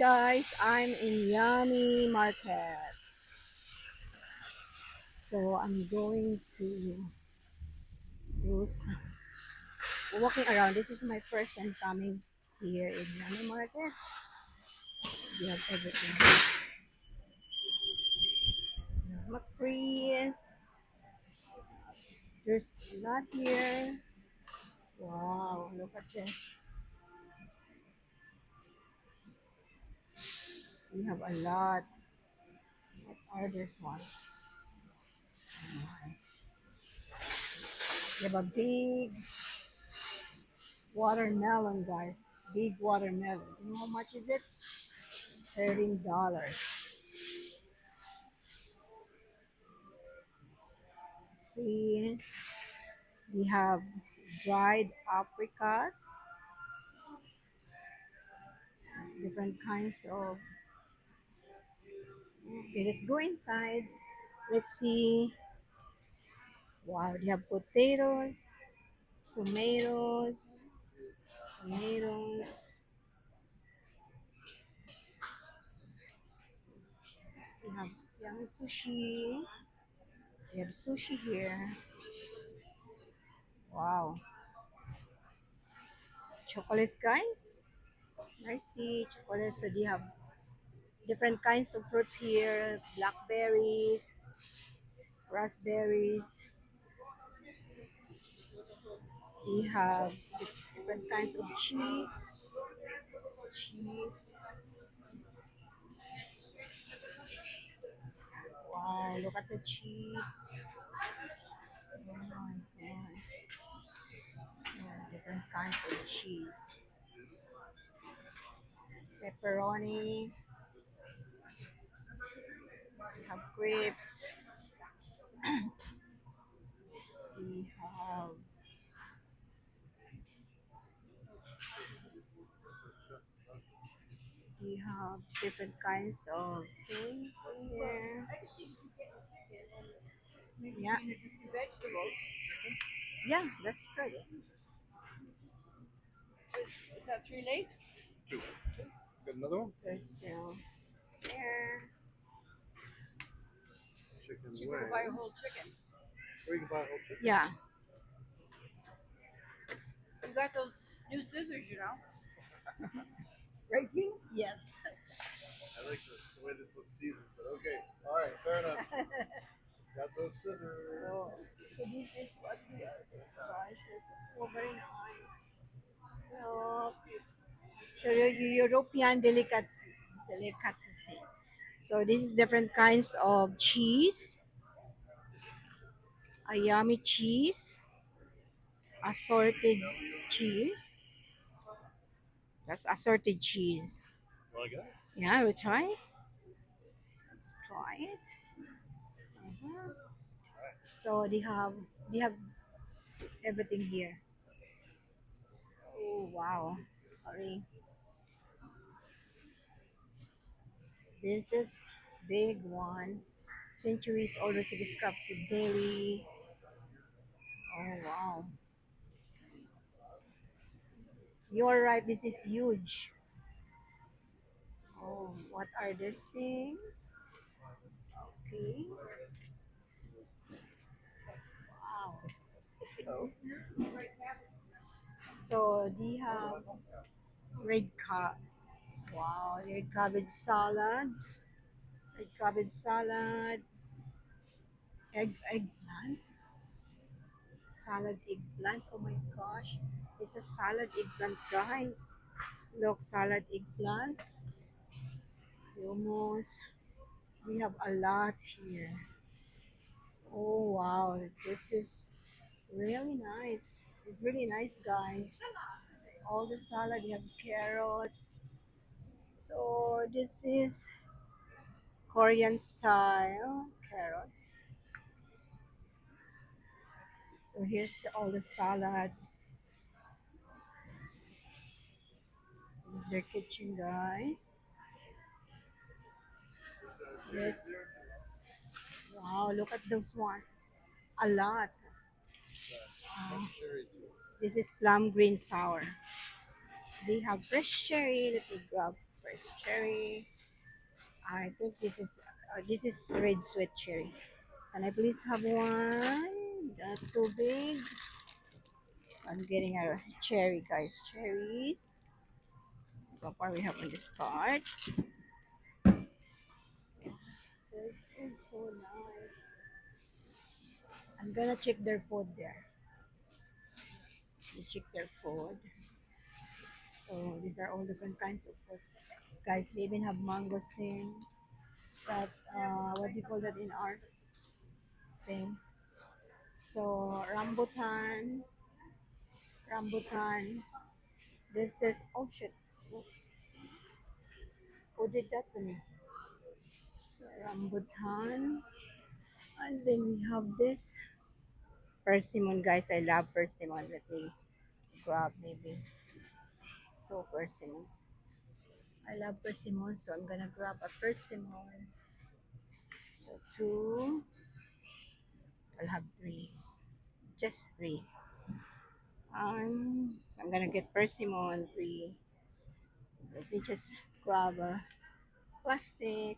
guys, I'm in Yummy Market. So I'm going to do some walking around. This is my first time coming here in Yummy Market. We have everything. McCree's. There's a lot here. Wow, look at this. We have a lot. What are these ones? We have a big watermelon, guys. Big watermelon. You know how much is it? $13. Please. We have dried apricots, different kinds of. Okay, let's go inside. Let's see. Wow, we have potatoes, tomatoes, tomatoes. We have yummy sushi. We have sushi here. Wow, chocolates, guys. Mercy, chocolates. So they have different kinds of fruits here: blackberries, raspberries. We have different kinds of cheese. Cheese. Wow, look at the cheese. Oh my god. So different kinds of cheese. Pepperoni. We have grapes. We have different kinds of things here. Yeah. Vegetables. Yeah, that's good. Is that three legs? Two. Got another one? There's still there. Chicken you can buy a whole chicken. Or you can buy a whole chicken. Yeah. You got those new scissors, you know. Right, you? Yes. I like the way this looks seasoned, but okay. All right, fair enough. Got those scissors. So this is what we are prices. Oh, very nice. Look. So European delicacy. So this is different kinds of cheese. A yummy cheese. Assorted cheese. That's assorted cheese. Like that? Yeah, we try. Let's try it. Uh-huh. So they have everything here. Oh wow. Sorry. This is big one. Centuries older crafted daily. Oh wow. You're right, this is huge. Oh, what are these things? Okay. Wow. Oh. So they have red cap. Wow, red cabbage salad. Red cabbage salad. Eggplant. Salad eggplant. Oh my gosh. This is salad eggplant, guys. Look, salad eggplant. Hummus. We have a lot here. Oh wow, this is really nice. It's really nice, guys. All the salad, you have carrots. So this is Korean style carrot. So here's all the salad. This is their kitchen, guys. Yes. Wow, look at those ones. A lot. Uh, this is plum green sour. They have fresh cherry. Let me grab. Fresh cherry. I think this is red sweet cherry. Can I please have one? Not too big. So I'm getting a cherry, guys. Cherries. So far we have on this card. This is so nice. I'm gonna check their food there. We check their food. So these are all different kinds of foods. Guys, they even have mangosteen. That what do you call that in ours? Same. So rambutan. This is oh shit. Who did that to me? So rambutan. And then we have this persimmon, guys. I love persimmon. Let me grab maybe two persimmons. I love persimmon, so I'm gonna grab a persimmon. So two. I'll have three. Just three. I'm gonna get persimmon three. Let me just grab a plastic.